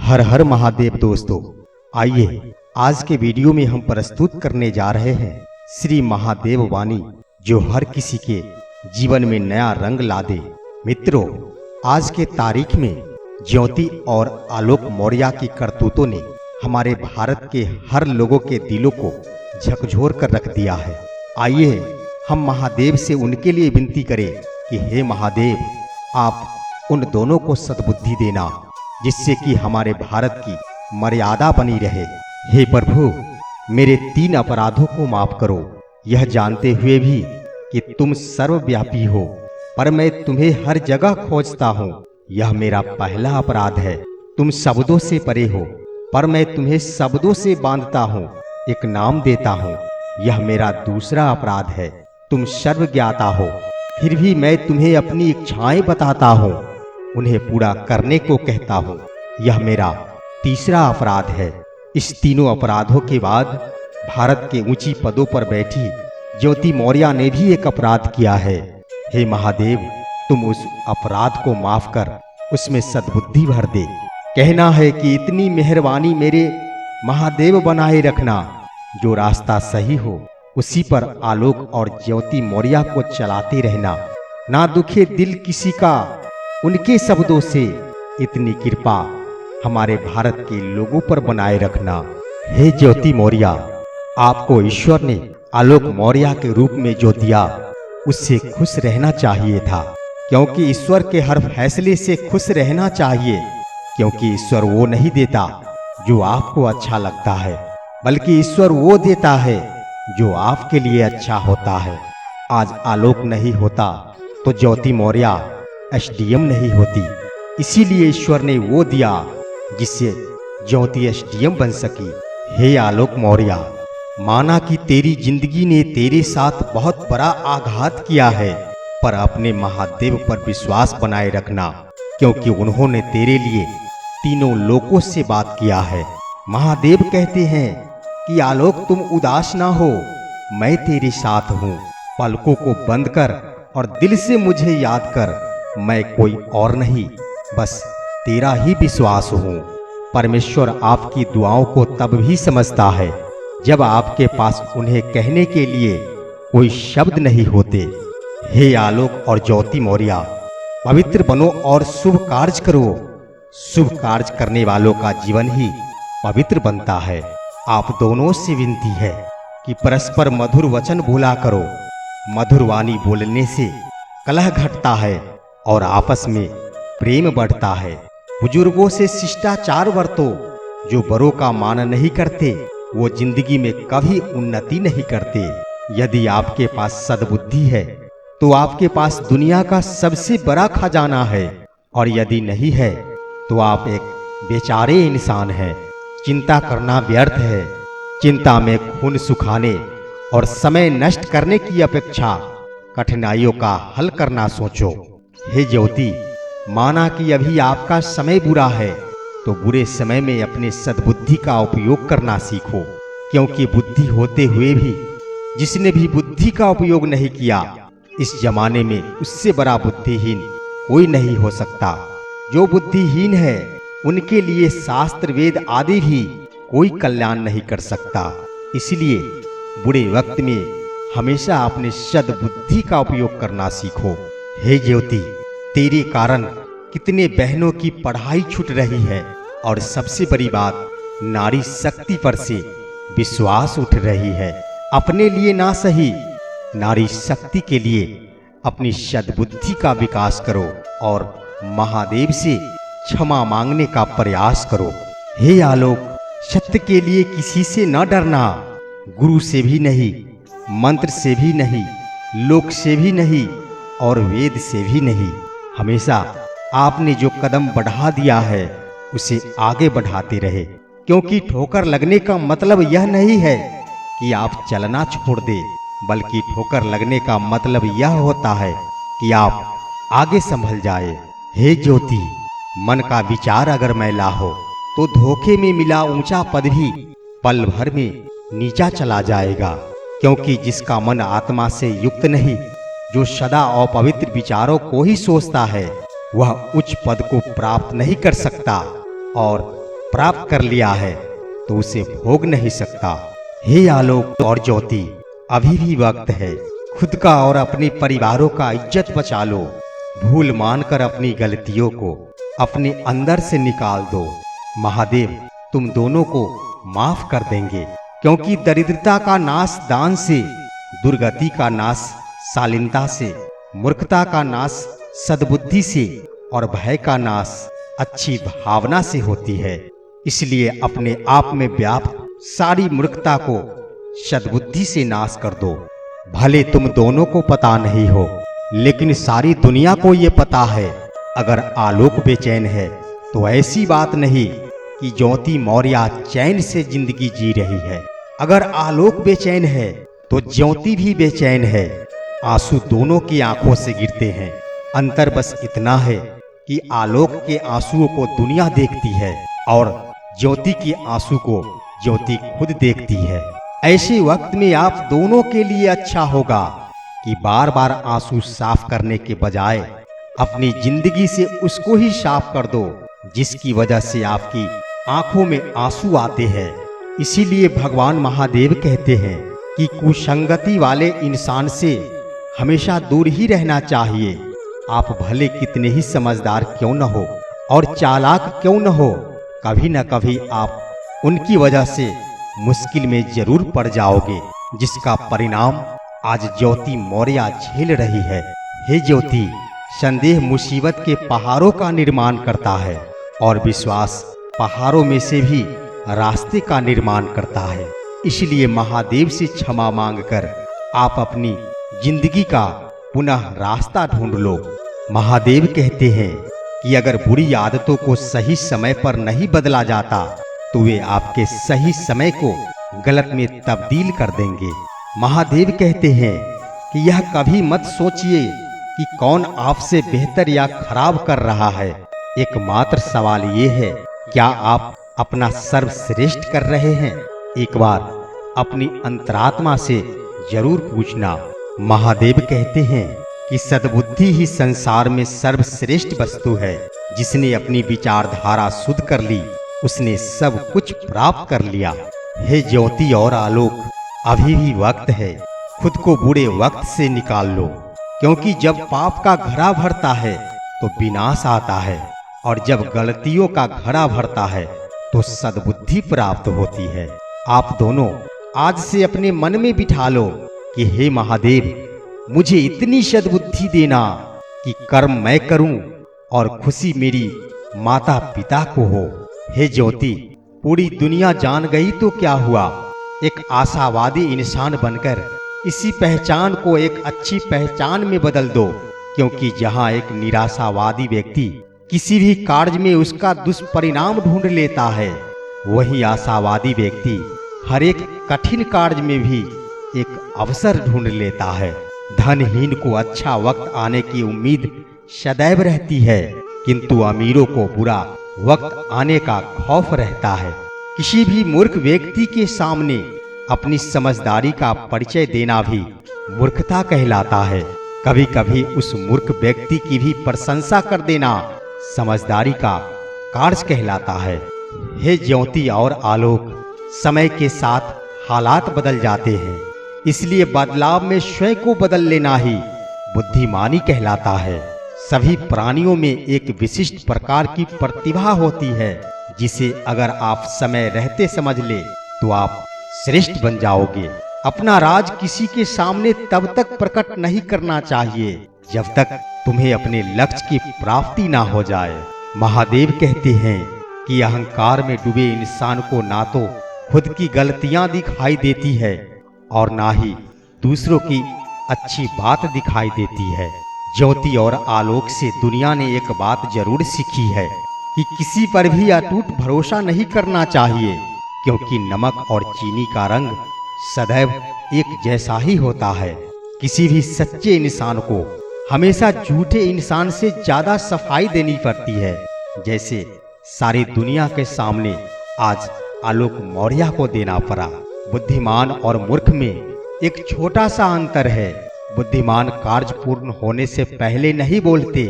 हर हर महादेव दोस्तों, आइए आज के वीडियो में हम प्रस्तुत करने जा रहे हैं श्री महादेव वाणी, जो हर किसी के जीवन में नया रंग ला दे। मित्रों, आज के तारीख में ज्योति और आलोक मौर्य की करतूतों ने हमारे भारत के हर लोगों के दिलों को झकझोर कर रख दिया है। आइए हम महादेव से उनके लिए विनती करें कि हे महादेव, आप उन दोनों को सद्बुद्धि देना, जिससे कि हमारे भारत की मर्यादा बनी रहे। हे प्रभु, मेरे 3 अपराधों को माफ करो, यह जानते हुए भी कि तुम सर्वव्यापी हो, पर मैं तुम्हें हर जगह खोजता हूँ। यह मेरा पहला अपराध है। तुम शब्दों से परे हो, पर मैं तुम्हें शब्दों से बांधता हूँ, एक नाम देता हूँ। यह मेरा दूसरा अपराध है। तुम सर्वज्ञाता हो, फिर भी मैं तुम्हें अपनी इच्छाएं बताता हूँ, उन्हें पूरा करने को कहता हूँ। यह मेरा तीसरा अपराध है। इस तीनों अपराधों के बाद भारत के ऊंची पदों पर बैठी ज्योति मौर्य ने भी एक अपराध किया है। हे महादेव, तुम उस अपराध को माफ कर उसमें सद्बुद्धि भर दे। कहना है कि इतनी मेहरबानी मेरे महादेव बनाए रखना, जो रास्ता सही हो उसी पर आलोक और ज्योति मौर्य को चलाते रहना। ना दुखे दिल किसी का उनके शब्दों से, इतनी कृपा हमारे भारत के लोगों पर बनाए रखना। हे ज्योति मौर्य, आपको ईश्वर ने आलोक मौर्य के रूप में जो दिया, उससे खुश रहना चाहिए था, क्योंकि ईश्वर के हर फैसले से खुश रहना चाहिए। क्योंकि ईश्वर वो नहीं देता जो आपको अच्छा लगता है, बल्कि ईश्वर वो देता है जो आपके लिए अच्छा होता है। आज आलोक नहीं होता तो ज्योति मौर्य एसडीएम नहीं होती, इसीलिए ईश्वर ने वो दिया जिससे ज्योति एसडीएम बन सकी। हे आलोक मौर्य, माना कि तेरी जिंदगी ने तेरे साथ बहुत बड़ा आघात किया है, पर अपने महादेव पर विश्वास बनाए रखना, क्योंकि उन्होंने तेरे लिए तीनों लोकों से बात किया है। महादेव कहते हैं कि आलोक, तुम उदास ना हो, मैं तेरे साथ हूँ। पलकों को बंद कर और दिल से मुझे याद कर, मैं कोई और नहीं, बस तेरा ही विश्वास हूँ। परमेश्वर आपकी दुआओं को तब भी समझता है जब आपके पास उन्हें कहने के लिए कोई शब्द नहीं होते। हे आलोक और ज्योति मौर्य, पवित्र बनो और शुभ कार्य करो। शुभ कार्य करने वालों का जीवन ही पवित्र बनता है। आप दोनों से विनती है कि परस्पर मधुर वचन बोला करो। मधुर वाणी बोलने से कलह घटता है और आपस में प्रेम बढ़ता है। बुजुर्गों से शिष्टाचार बरतो। जो बड़ों का मान नहीं करते, वो जिंदगी में कभी उन्नति नहीं करते। यदि आपके पास सद्बुद्धि है तो आपके पास दुनिया का सबसे बड़ा खजाना है, और यदि नहीं है तो आप एक बेचारे इंसान हैं। चिंता करना व्यर्थ है। चिंता में खून सुखाने और समय नष्ट करने की अपेक्षा कठिनाइयों का हल करना सोचो। हे ज्योति, माना कि अभी आपका समय बुरा है, तो बुरे समय में अपने सद्बुद्धि का उपयोग करना सीखो, क्योंकि बुद्धि होते हुए भी जिसने भी बुद्धि का उपयोग नहीं किया, इस जमाने में उससे बड़ा बुद्धिहीन कोई नहीं हो सकता। जो बुद्धिहीन है, उनके लिए शास्त्र वेद आदि भी कोई कल्याण नहीं कर सकता। इसलिए बुरे वक्त में हमेशा अपने सद्बुद्धि का उपयोग करना सीखो। हे ज्योति, तेरे कारण कितने बहनों की पढ़ाई छूट रही है, और सबसे बड़ी बात, नारी शक्ति पर से विश्वास उठ रही है। अपने लिए ना सही, नारी शक्ति के लिए अपनी सद्बुद्धि का विकास करो और महादेव से क्षमा मांगने का प्रयास करो। हे आलोक, सत्य के लिए किसी से न डरना, गुरु से भी नहीं, मंत्र से भी नहीं, लोक से भी नहीं, और वेद से भी नहीं। हमेशा आपने जो कदम बढ़ा दिया है उसे आगे बढ़ाते रहे, क्योंकि ठोकर लगने का मतलब यह नहीं है कि आप चलना छोड़ दे, बल्कि ठोकर लगने का मतलब यह होता है कि आप आगे संभल जाए। हे ज्योति, मन का विचार अगर मैला हो तो धोखे में मिला ऊंचा पद भी पल भर में नीचा चला जाएगा, क्योंकि जिसका मन आत्मा से युक्त नहीं, जो सदा अपवित्र विचारों को ही सोचता है, वह उच्च पद को प्राप्त नहीं कर सकता। और प्राप्त कर लिया है तो उसे भोग नहीं सकता। हे आलोक और ज्योति, अभी भी वक्त है। खुद का और अपने परिवारों का इज्जत बचा लो। भूल मानकर अपनी गलतियों को अपने अंदर से निकाल दो। महादेव तुम दोनों को माफ कर देंगे, क्योंकि दरिद्रता का नाश दान से, दुर्गति का नाश शालीनता से, मूर्खता का नाश सद्बुद्धि से और भय का नाश अच्छी भावना से होती है। इसलिए अपने आप में व्याप्त सारी मूर्खता को सद्बुद्धि से नाश कर दो। भले तुम दोनों को पता नहीं हो, लेकिन सारी दुनिया को ये पता है। अगर आलोक बेचैन है तो ऐसी बात नहीं कि ज्योति मौर्य चैन से जिंदगी जी रही है। अगर आलोक बेचैन है तो ज्योति भी बेचैन है। आंसू दोनों की आंखों से गिरते हैं। अंतर बस इतना है कि आलोक के आंसुओं को दुनिया देखती है और ज्योति के आंसू को ज्योति खुद देखती है। ऐसे वक्त में आप दोनों के लिए अच्छा होगा कि बार बार आंसू साफ करने के बजाय अपनी जिंदगी से उसको ही साफ कर दो जिसकी वजह से आपकी आंखों में आंसू आते हैं। इसीलिए भगवान महादेव कहते हैं कि कुसंगति वाले इंसान से हमेशा दूर ही रहना चाहिए। आप भले कितने ही समझदार क्यों न हो और चालाक क्यों न हो, कभी न कभी आप उनकी वजह से मुश्किल में जरूर पड़ जाओगे, जिसका परिणाम आज ज्योति मौर्य झेल रही है। हे ज्योति, संदेह मुसीबत के पहाड़ों का निर्माण करता है और विश्वास पहाड़ों में से भी रास्ते का निर्माण करता है। इसलिए महादेव से क्षमा मांगकर आप अपनी जिंदगी का पुनः रास्ता ढूंढ लो। महादेव कहते हैं कि अगर बुरी आदतों को सही समय पर नहीं बदला जाता तो वे आपके सही समय को गलत में तब्दील कर देंगे। महादेव कहते हैं कि यह कभी मत सोचिए कि कौन आपसे बेहतर या खराब कर रहा है। एकमात्र सवाल ये है, क्या आप अपना सर्वश्रेष्ठ कर रहे हैं? एक बार अपनी अंतरात्मा से जरूर पूछना। महादेव कहते हैं कि सद्बुद्धि ही संसार में सर्वश्रेष्ठ वस्तु है। जिसने अपनी विचारधारा शुद्ध कर ली उसने सब कुछ प्राप्त कर लिया। हे ज्योति और आलोक, अभी भी वक्त है। खुद को बुरे वक्त से निकाल लो, क्योंकि जब पाप का घड़ा भरता है तो विनाश आता है और जब गलतियों का घड़ा भरता है तो सद्बुद्धि प्राप्त होती है। आप दोनों आज से अपने मन में बिठा लो कि हे महादेव, मुझे इतनी सद्बुद्धि देना कि कर्म मैं करूं और खुशी मेरी माता पिता को हो। हे ज्योति, पूरी दुनिया जान गई तो क्या हुआ? एक आशावादी इंसान बनकर इसी पहचान को एक अच्छी पहचान में बदल दो, क्योंकि जहां एक निराशावादी व्यक्ति किसी भी कार्य में उसका दुष्परिणाम ढूंढ लेता है, वही आशावादी व्यक्ति हर एक कठिन कार्य में भी एक अवसर ढूंढ लेता है। धनहीन को अच्छा वक्त आने की उम्मीद सदैव रहती है, किंतु अमीरों को बुरा वक्त आने का खौफ रहता है। किसी भी मूर्ख व्यक्ति के सामने अपनी समझदारी का परिचय देना भी मूर्खता कहलाता है। कभी कभी उस मूर्ख व्यक्ति की भी प्रशंसा कर देना समझदारी का कार्य कहलाता है। हे ज्योति और आलोक, समय के साथ हालात बदल जाते हैं, इसलिए बदलाव में स्वयं को बदल लेना ही बुद्धिमानी कहलाता है। सभी प्राणियों में एक विशिष्ट प्रकार की प्रतिभा होती है, जिसे अगर आप समय रहते समझ ले तो आप श्रेष्ठ बन जाओगे। अपना राज किसी के सामने तब तक प्रकट नहीं करना चाहिए जब तक तुम्हें अपने लक्ष्य की प्राप्ति ना हो जाए। महादेव कहते हैं कि अहंकार में डूबे इंसान को ना तो खुद की गलतियां दिखाई देती है और ना ही दूसरों की अच्छी बात दिखाई देती है। ज्योति और आलोक से दुनिया ने एक बात जरूर सीखी है कि किसी पर भी अटूट भरोसा नहीं करना चाहिए, क्योंकि नमक और चीनी का रंग सदैव एक जैसा ही होता है। किसी भी सच्चे इंसान को हमेशा झूठे इंसान से ज्यादा सफाई देनी पड़ती है, जैसे सारी दुनिया के सामने आज आलोक मौर्य को देना पड़ा। बुद्धिमान और मूर्ख में एक छोटा सा अंतर है। बुद्धिमान कार्य पूर्ण होने से पहले नहीं बोलते,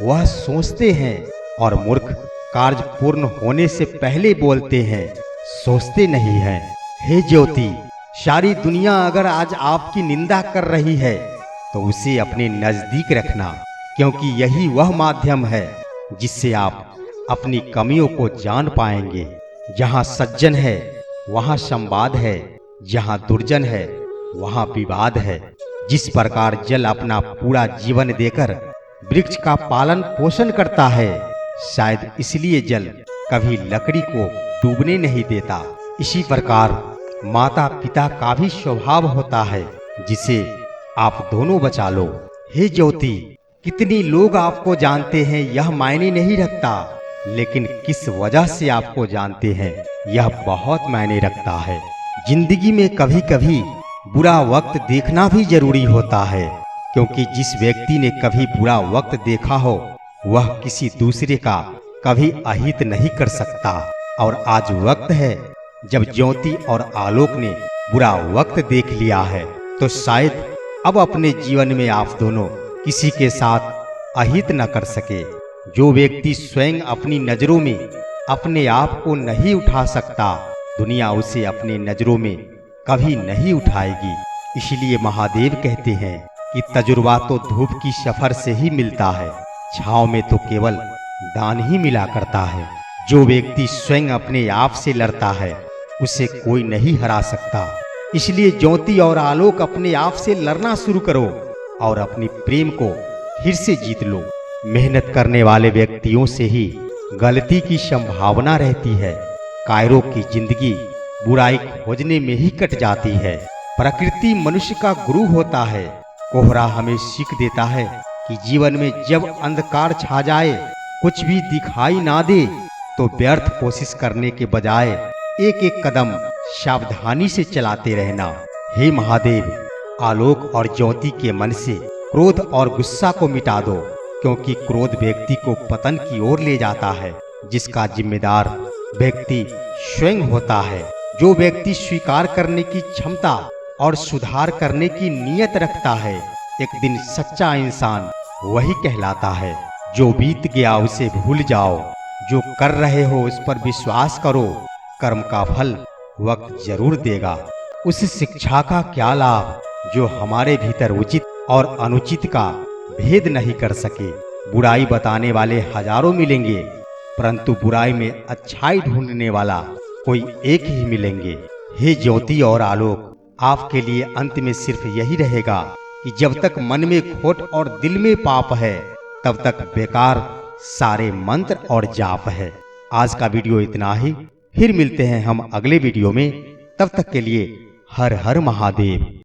वह सोचते हैं, और मूर्ख कार्य पूर्ण होने से पहले बोलते हैं, सोचते नहीं हैं। हे ज्योति, सारी दुनिया अगर आज आपकी निंदा कर रही है तो उसे अपने नजदीक रखना, क्योंकि यही वह माध्यम है जिससे आप अपनी कमियों को जान पाएंगे। जहाँ सज्जन है वहाँ संवाद है, जहाँ दुर्जन है वहाँ विवाद है। जिस प्रकार जल अपना पूरा जीवन देकर वृक्ष का पालन पोषण करता है, शायद इसलिए जल कभी लकड़ी को डूबने नहीं देता। इसी प्रकार माता पिता का भी स्वभाव होता है, जिसे आप दोनों बचा लो। हे ज्योति, कितनी लोग आपको जानते हैं यह मायने नहीं रखता, लेकिन किस वजह से आपको जानते हैं यह बहुत मायने रखता है। जिंदगी में कभी कभी बुरा वक्त देखना भी जरूरी होता है, क्योंकि जिस व्यक्ति ने कभी बुरा वक्त देखा हो वह किसी दूसरे का कभी अहित नहीं कर सकता। और आज वक्त है जब ज्योति और आलोक ने बुरा वक्त देख लिया है, तो शायद अब अपने जीवन में आप दोनों किसी के साथ अहित न कर सके। जो व्यक्ति स्वयं अपनी नजरों में अपने आप को नहीं उठा सकता, दुनिया उसे अपनी नजरों में कभी नहीं उठाएगी। इसलिए महादेव कहते हैं कि तजुर्बा तो धूप की सफर से ही मिलता है, छांव में तो केवल दान ही मिला करता है। जो व्यक्ति स्वयं अपने आप से लड़ता है उसे कोई नहीं हरा सकता। इसलिए ज्योति और आलोक अपने आप से लड़ना शुरू करो और अपनी प्रेम को फिर से जीत लो। मेहनत करने वाले व्यक्तियों से ही गलती की संभावना रहती है। कायरों की जिंदगी बुराई खोजने में ही कट जाती है। प्रकृति मनुष्य का गुरु होता है। कोहरा हमें सीख देता है कि जीवन में जब अंधकार छा जाए, कुछ भी दिखाई ना दे, तो व्यर्थ कोशिश करने के बजाय एक एक कदम सावधानी से चलाते रहना। हे महादेव, आलोक और ज्योति के मन से क्रोध और गुस्सा को मिटा दो, क्योंकि क्रोध व्यक्ति को पतन की ओर ले जाता है, जिसका जिम्मेदार व्यक्ति स्वयं होता है। जो व्यक्ति स्वीकार करने की क्षमता और सुधार करने की नीयत रखता है, एक दिन सच्चा इंसान वही कहलाता है। जो बीत गया उसे भूल जाओ, जो कर रहे हो उस पर विश्वास करो। कर्म का फल वक्त जरूर देगा। उस शिक्षा का क्या लाभ जो हमारे भीतर उचित और अनुचित का भेद नहीं कर सके। बुराई बताने वाले हजारों मिलेंगे, परंतु बुराई में अच्छाई ढूंढने वाला कोई एक ही मिलेंगे। हे ज्योति और आलोक, आपके लिए अंत में सिर्फ यही रहेगा कि जब तक मन में खोट और दिल में पाप है, तब तक बेकार सारे मंत्र और जाप है। आज का वीडियो इतना ही। फिर मिलते हैं हम अगले वीडियो में। तब तक के लिए हर हर महादेव।